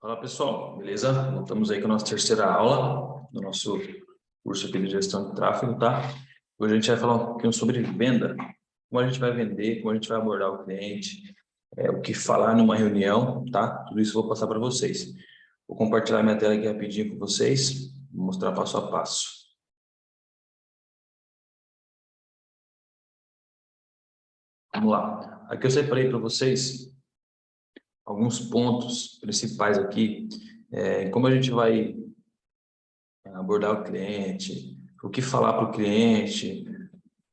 Fala pessoal, beleza? Voltamos aí com a nossa terceira aula do nosso curso aqui de gestão de tráfego, tá? Hoje a gente vai falar um pouquinho sobre venda, como a gente vai vender, como a gente vai abordar o cliente, o que falar numa reunião, tá? Tudo isso eu vou passar para vocês. Vou compartilhar minha tela aqui rapidinho com vocês, vou mostrar passo a passo. Vamos lá. Aqui eu separei para vocês alguns pontos principais aqui, como a gente vai abordar o cliente, o que falar para o cliente,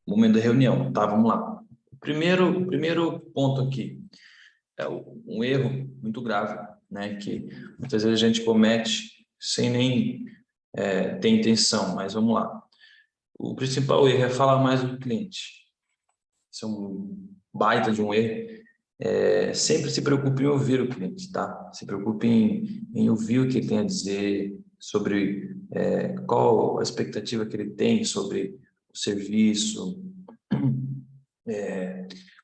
no momento da reunião, tá? Vamos lá. O primeiro ponto aqui é um erro muito grave, né? Que muitas vezes a gente comete sem nem ter intenção, mas vamos lá. O principal erro é falar mais do cliente. Isso é um baita de um erro. Sempre se preocupe em ouvir o cliente, tá? Se preocupe em ouvir o que ele tem a dizer sobre qual a expectativa que ele tem sobre o serviço,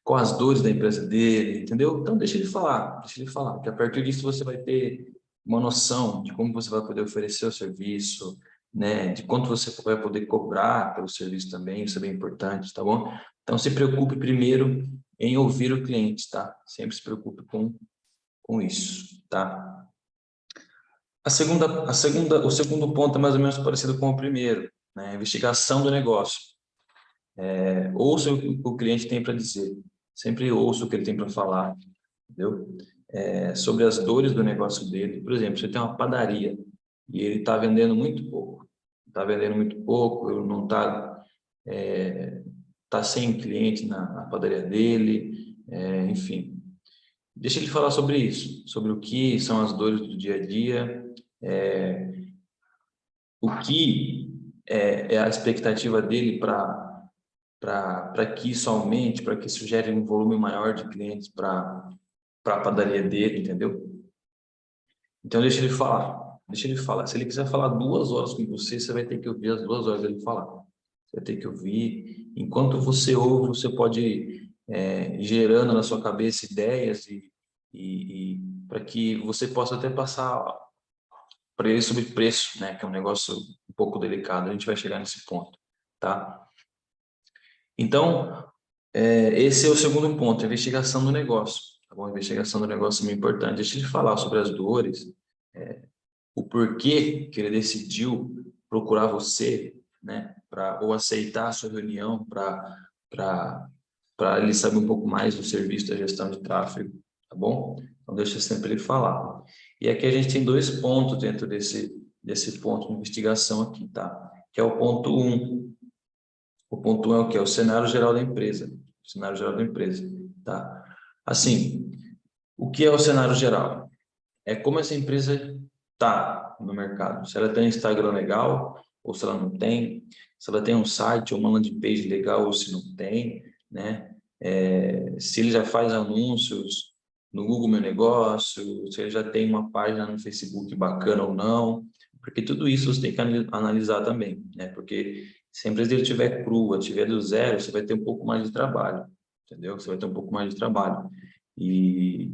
com as dores da empresa dele, entendeu? Então deixa ele falar, porque a partir disso você vai ter uma noção de como você vai poder oferecer o serviço, né? De quanto você vai poder cobrar pelo serviço também, isso é bem importante, tá bom? Então se preocupe primeiro em ouvir o cliente, tá? Sempre se preocupe com isso, tá? O segundo ponto é mais ou menos parecido com o primeiro, né? Investigação do negócio. Ouça o que o cliente tem para dizer. Sempre ouça o que ele tem para falar, entendeu? Sobre as dores do negócio dele. Por exemplo, você tem uma padaria e ele está vendendo muito pouco. Está vendendo muito pouco, ele não está tá sem cliente na padaria dele, enfim. Deixa ele falar sobre isso, sobre o que são as dores do dia a dia, o que é a expectativa dele para que isso aumente, para que isso gere um volume maior de clientes para a padaria dele, entendeu? Então deixa ele falar, deixa ele falar. Se ele quiser falar 2 horas com você, você vai ter que ouvir as 2 horas dele falar. Você vai ter que ouvir. Enquanto você ouve, você pode ir gerando na sua cabeça ideias e para que você possa até passar para ele sobre preço, né? Que é um negócio um pouco delicado. A gente vai chegar nesse ponto, tá? Então, esse é o segundo ponto, a investigação do negócio. Tá bom? A investigação do negócio é muito importante. Deixa ele falar sobre as dores, o porquê que ele decidiu procurar você, né? Ou aceitar a sua reunião para ele saber um pouco mais do serviço da gestão de tráfego, tá bom? Então, deixa sempre ele falar. E aqui a gente tem 2 pontos dentro desse ponto de investigação aqui, tá? Que é o ponto 1. O ponto 1 é o quê? É o cenário geral da empresa. O cenário geral da empresa, tá? Assim, o que é o cenário geral? É como essa empresa está no mercado. Se ela tem um Instagram legal ou se ela não tem. Se ela tem um site ou uma landing page legal ou se não tem, né? Se ele já faz anúncios no Google Meu Negócio, se ele já tem uma página no Facebook bacana ou não. Porque tudo isso você tem que analisar também, né? Porque se a empresa dele estiver crua, estiver do zero, você vai ter um pouco mais de trabalho, entendeu? Você vai ter um pouco mais de trabalho. E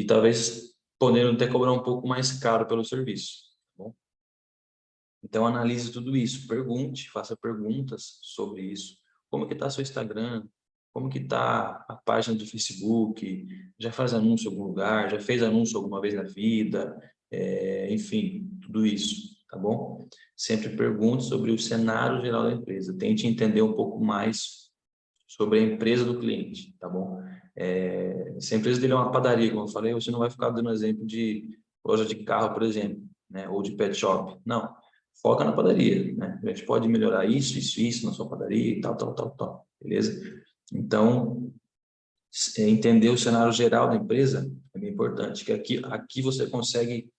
talvez podendo até cobrar um pouco mais caro pelo serviço, tá bom? Então analise tudo isso, pergunte, faça perguntas sobre isso. Como que está seu Instagram? Como que está a página do Facebook? Já faz anúncio em algum lugar? Já fez anúncio alguma vez na vida? Enfim, tudo isso, tá bom? Sempre pergunte sobre o cenário geral da empresa. Tente entender um pouco mais sobre a empresa do cliente, tá bom? Se a empresa dele é uma padaria, como eu falei, você não vai ficar dando exemplo de loja de carro, por exemplo, né? Ou de pet shop. Não, foca na padaria, né? A gente pode melhorar isso na sua padaria e tal, tal, tal, tal, beleza? Então, entender o cenário geral da empresa é bem importante, que aqui você consegue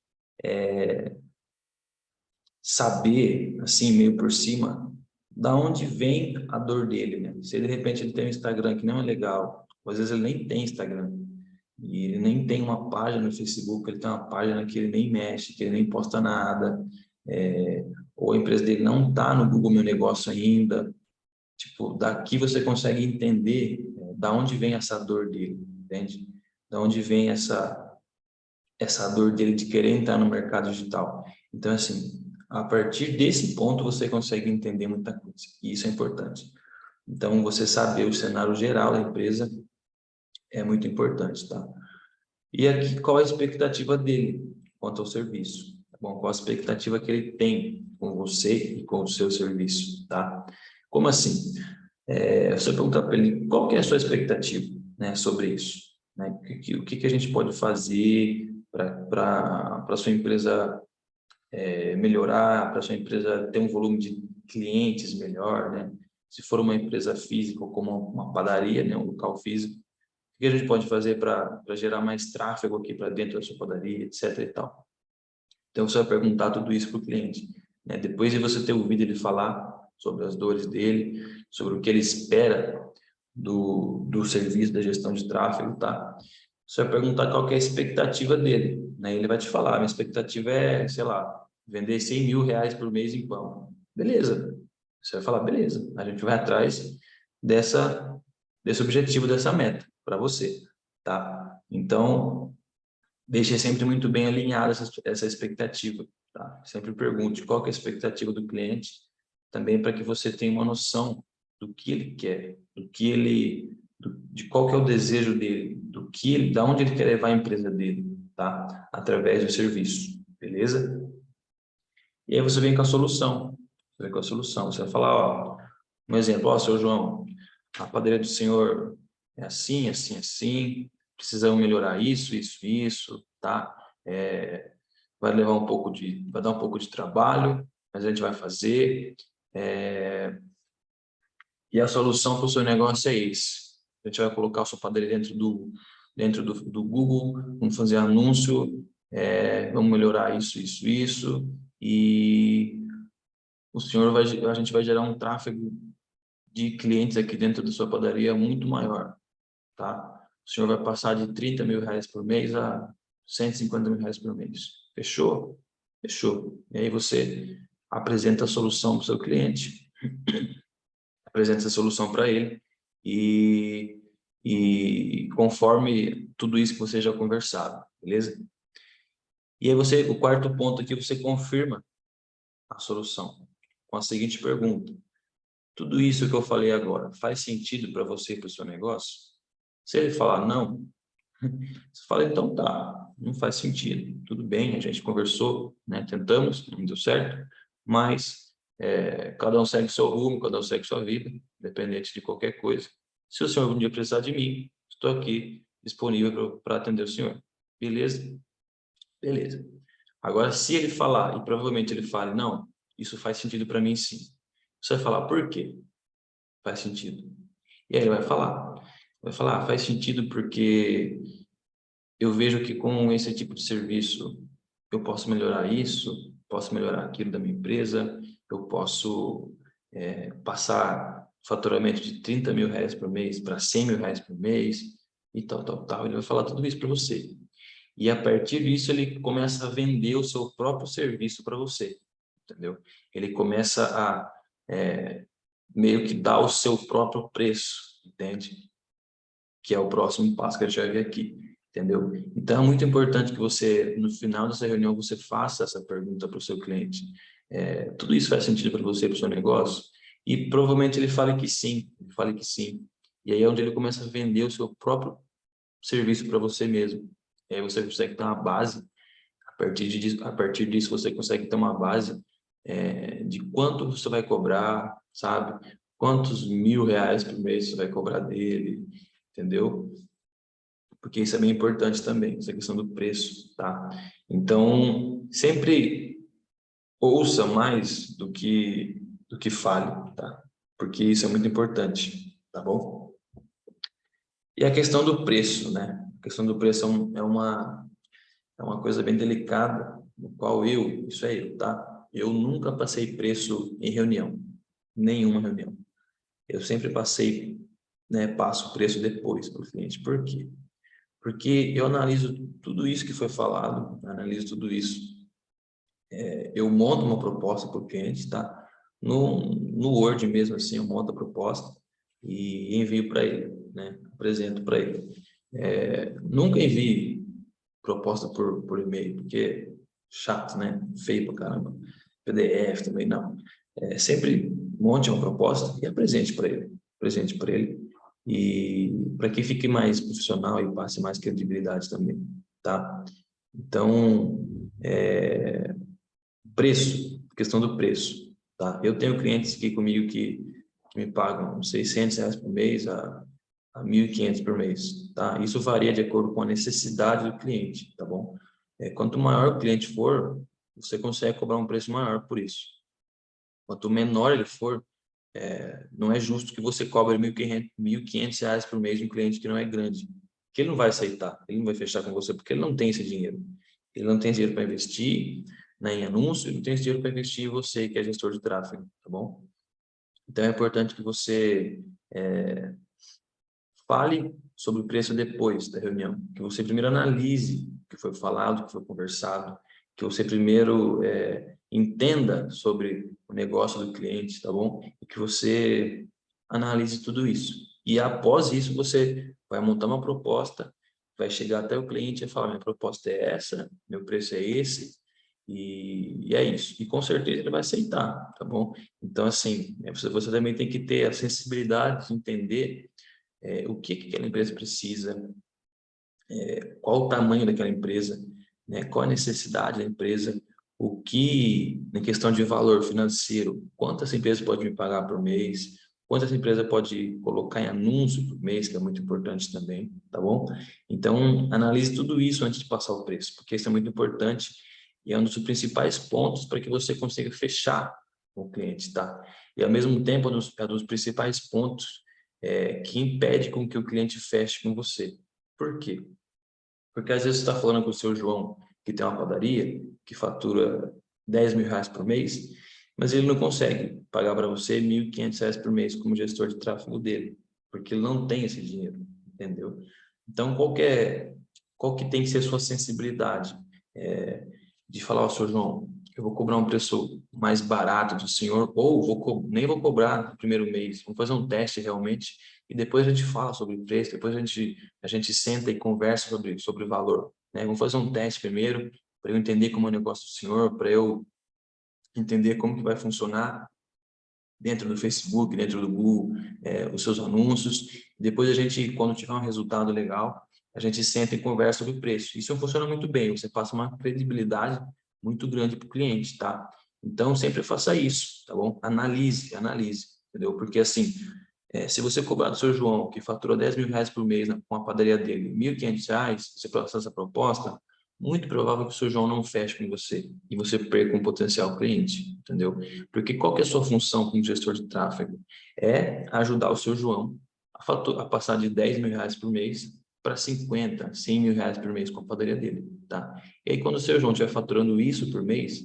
saber, assim, meio por cima, da onde vem a dor dele, né? Se de repente ele tem um Instagram que não é legal, ou às vezes ele nem tem Instagram, e ele nem tem uma página no Facebook, ele tem uma página que ele nem mexe, que ele nem posta nada, ou a empresa dele não está no Google Meu Negócio ainda, tipo, daqui você consegue entender da onde vem essa dor dele, entende? Da onde vem essa dor dele de querer entrar no mercado digital. Então, assim, a partir desse ponto você consegue entender muita coisa, e isso é importante. Então, você saber o cenário geral da empresa é muito importante, tá? E aqui, qual a expectativa dele quanto ao serviço? Tá bom? Qual a expectativa que ele tem com você e com o seu serviço, tá? Como assim? Você perguntar para ele qual que é a sua expectativa, né, sobre isso, né? O que a gente pode fazer para a sua empresa melhorar, para a sua empresa ter um volume de clientes melhor, né? Se for uma empresa física ou como uma padaria, né, um local físico, o que a gente pode fazer para gerar mais tráfego aqui para dentro da sua padaria, etc. e tal. Então, você vai perguntar tudo isso para o cliente, né? Depois de você ter ouvido ele falar sobre as dores dele, sobre o que ele espera do serviço da gestão de tráfego, tá? Você vai perguntar qual que é a expectativa dele, né? Ele vai te falar, minha expectativa é, sei lá, vender 100 mil reais por mês em pão. Beleza. Você vai falar, beleza, a gente vai atrás desse objetivo, dessa meta para você, tá? Então, deixe sempre muito bem alinhada essa expectativa, tá? Sempre pergunte qual que é a expectativa do cliente, também para que você tenha uma noção do que ele quer, de qual que é o desejo dele, da onde ele quer levar a empresa dele, tá? Através do serviço, beleza? E aí você vem com a solução, você vai falar, ó, um exemplo, ó, seu João, a padaria do senhor é assim, assim, assim, precisamos melhorar isso, isso, isso, tá? Vai dar um pouco de trabalho, mas a gente vai fazer. E a solução para o seu negócio é esse. A gente vai colocar a sua padaria dentro do Google, vamos fazer anúncio, vamos melhorar isso, isso, isso, e a gente vai gerar um tráfego de clientes aqui dentro da sua padaria muito maior, tá? O senhor vai passar de 30 mil reais por mês a 150 mil reais por mês. Fechou? Fechou. E aí você apresenta a solução para o seu cliente, apresenta essa solução para ele e, e conforme tudo isso que você já conversaram, beleza? E aí o quarto ponto aqui, você confirma a solução com a seguinte pergunta: tudo isso que eu falei agora faz sentido para você e para o seu negócio? Se ele falar não, você fala, então tá, não faz sentido, tudo bem, a gente conversou, né, tentamos, não deu certo, mas cada um segue seu rumo, cada um segue sua vida, independente de qualquer coisa. Se o senhor algum dia precisar de mim, estou aqui disponível para atender o senhor. Beleza? Beleza. Agora, se ele falar, e provavelmente ele fale, não, isso faz sentido para mim sim. Você vai falar, por quê? Faz sentido. E aí ele vai falar, faz sentido porque eu vejo que com esse tipo de serviço eu posso melhorar isso, posso melhorar aquilo da minha empresa, eu posso passar faturamento de 30 mil reais por mês para 100 mil reais por mês e tal, tal, tal. Ele vai falar tudo isso para você. E a partir disso ele começa a vender o seu próprio serviço para você, entendeu? Ele começa a meio que dar o seu próprio preço, entende? Que é o próximo passo que a gente vai ver aqui, entendeu? Então, é muito importante que você, no final dessa reunião, você faça essa pergunta para o seu cliente. Tudo isso faz sentido para você, para o seu negócio? E provavelmente ele fale que sim, E aí é onde ele começa a vender o seu próprio serviço para você mesmo. E aí você consegue ter uma base, a partir disso você consegue ter uma base de quanto você vai cobrar, sabe? Quantos mil reais por mês você vai cobrar dele, entendeu? Porque isso é bem importante também, essa questão do preço, tá? Então, sempre ouça mais do que fale, tá? Porque isso é muito importante, tá bom? E a questão do preço, né? A questão do preço é uma coisa bem delicada, no qual isso é eu, tá? Eu nunca passei preço em reunião, nenhuma reunião. Eu sempre passei, né, passo o preço depois para o cliente. Por quê? Porque eu analiso tudo isso que foi falado, analiso tudo isso. Eu monto uma proposta para o cliente, tá? No Word mesmo, assim, eu monto a proposta e envio para ele, né? Apresento para ele. Nunca envie proposta por e-mail, porque é chato, né? Feio pra caramba. PDF também não. Sempre monte uma proposta e apresente para ele. Presente para ele. E para que fique mais profissional e passe mais credibilidade também, tá? Então, preço, questão do preço, tá? Eu tenho clientes aqui comigo que me pagam R$ 600 por mês a 1.500 por mês, tá? Isso varia de acordo com a necessidade do cliente, tá bom? Quanto maior o cliente for, você consegue cobrar um preço maior por isso. Quanto menor ele for, não é justo que você cobre R$ 1.500 por mês de um cliente que não é grande, que ele não vai aceitar, ele não vai fechar com você porque ele não tem esse dinheiro. Ele não tem dinheiro para investir, né, em anúncio, ele não tem esse dinheiro para investir em você, que é gestor de tráfego, tá bom? Então é importante que você fale sobre o preço depois da reunião, que você primeiro analise o que foi falado, o que foi conversado, que você primeiro entenda sobre o negócio do cliente, tá bom? E que você analise tudo isso. E após isso, você vai montar uma proposta, vai chegar até o cliente e falar, minha proposta é essa, meu preço é esse, e é isso. E com certeza ele vai aceitar, tá bom? Então, assim, você também tem que ter a sensibilidade de entender o que aquela empresa precisa, qual o tamanho daquela empresa, né? Qual a necessidade da empresa, o que, na questão de valor financeiro, quanto essa empresa pode me pagar por mês, quanto essa empresa pode colocar em anúncio por mês, que é muito importante também, tá bom? Então, analise tudo isso antes de passar o preço, porque isso é muito importante e é um dos principais pontos para que você consiga fechar com o cliente, tá? E, ao mesmo tempo, é um dos principais pontos que impede com que o cliente feche com você. Por quê? Porque às vezes você está falando com o seu João, que tem uma padaria, que fatura R$ 10.000 por mês, mas ele não consegue pagar para você R$ 1.500 por mês como gestor de tráfego dele, porque ele não tem esse dinheiro, entendeu? Então, qual que tem que ser a sua sensibilidade? De falar ao seu João, eu vou cobrar um preço mais barato do senhor, ou nem vou cobrar no primeiro mês, vamos fazer um teste realmente, e depois a gente fala sobre o preço, depois a gente senta e conversa sobre o valor, né? Vamos fazer um teste primeiro, para eu entender como é o negócio do senhor, para eu entender como que vai funcionar dentro do Facebook, dentro do Google, os seus anúncios. Depois a gente, quando tiver um resultado legal, a gente senta e conversa sobre o preço. Isso funciona muito bem, você passa uma credibilidade muito grande para o cliente, tá? Então, sempre faça isso, tá bom? Analise, entendeu? Porque assim, se você cobrar do seu João, que fatura R$ 10.000 por mês com a padaria dele, R$ 1.500, você passar essa proposta, muito provável que o seu João não feche com você e você perca um potencial cliente, entendeu? Porque qual que é a sua função como gestor de tráfego? É ajudar o seu João a passar de R$ 10.000 por mês para 50, R$ 100.000 por mês com a padaria dele, tá? E aí, quando o seu João estiver faturando isso por mês,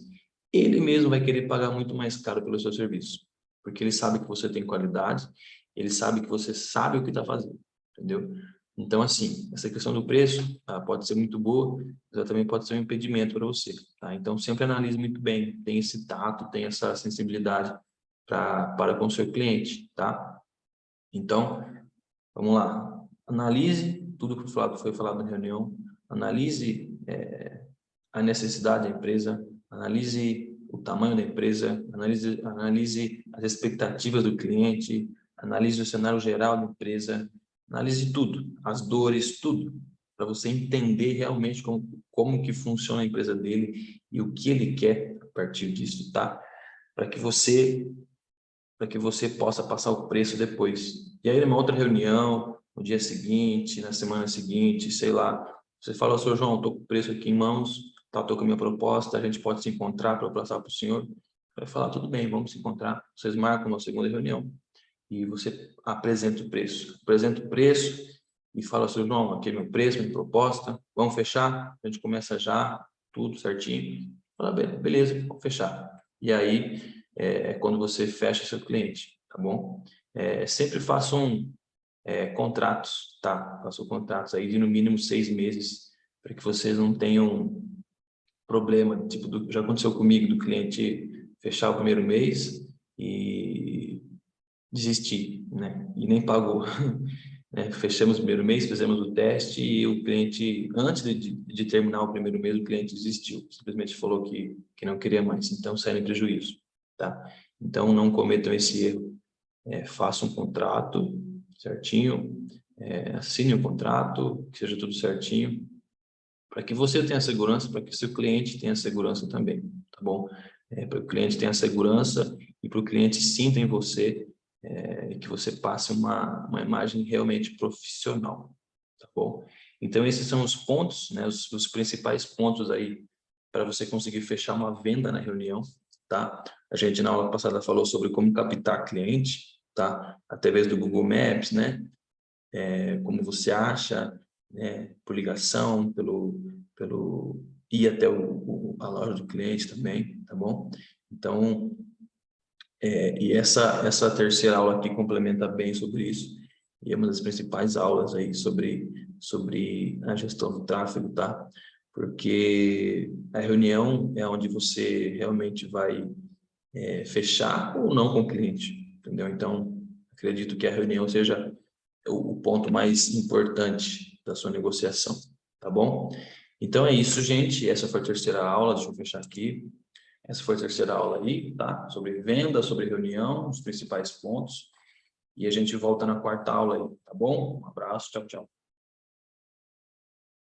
ele mesmo vai querer pagar muito mais caro pelo seu serviço, porque ele sabe que você tem qualidade, ele sabe que você sabe o que está fazendo, entendeu? Então, assim, essa questão do preço pode ser muito boa, mas ela também pode ser um impedimento para você, tá? Então, sempre analise muito bem, tem esse tato, tem essa sensibilidade para com o seu cliente, tá? Então, vamos lá. Analise tudo que foi falado na reunião, analise a necessidade da empresa, analise o tamanho da empresa, analise as expectativas do cliente, analise o cenário geral da empresa, analise tudo, as dores, tudo, para você entender realmente como que funciona a empresa dele e o que ele quer a partir disso, tá? Para que você possa passar o preço depois. E aí, numa outra reunião, no dia seguinte, na semana seguinte, sei lá, você fala, seu João, estou com o preço aqui em mãos, tá, estou com a minha proposta, a gente pode se encontrar para eu passar para o senhor? Vai falar, tudo bem, vamos se encontrar. Vocês marcam uma segunda reunião e você apresenta o preço. Apresenta o preço e fala, seu João, aqui é meu preço, minha proposta, vamos fechar? A gente começa já, tudo certinho. Fala, beleza, vamos fechar. E aí, quando você fecha seu cliente, tá bom? Sempre façam contratos, tá? Façam contratos aí de no mínimo 6 meses, para que vocês não tenham problema, tipo, já aconteceu comigo, do cliente fechar o primeiro mês e desistir, né? E nem pagou. né? Fechamos o primeiro mês, fizemos o teste e o cliente, antes de terminar o primeiro mês, o cliente desistiu. Simplesmente falou que não queria mais, então saiu em prejuízo, tá? Então, não cometam esse erro. Faça um contrato certinho, assine um contrato, que seja tudo certinho, para que você tenha segurança, para que seu cliente tenha segurança também, tá bom? Para que o cliente tenha segurança e para o cliente sinta em você que você passe uma imagem realmente profissional, tá bom? Então, esses são os pontos, né, os principais pontos aí para você conseguir fechar uma venda na reunião, tá? A gente, na aula passada, falou sobre como captar cliente, tá? Através do Google Maps, né? Como você acha, né? Por ligação, pelo ir até a loja do cliente também, tá bom? Então, e essa terceira aula aqui complementa bem sobre isso, e é uma das principais aulas aí sobre a gestão do tráfego, tá? Porque a reunião é onde você realmente vai fechar ou não com o cliente, entendeu? Então, acredito que a reunião seja o ponto mais importante da sua negociação, tá bom? Então é isso, gente. Essa foi a terceira aula, deixa eu fechar aqui. Essa foi a terceira aula aí, tá? Sobre venda, sobre reunião, os principais pontos. E a gente volta na quarta aula aí, tá bom? Um abraço, tchau, tchau.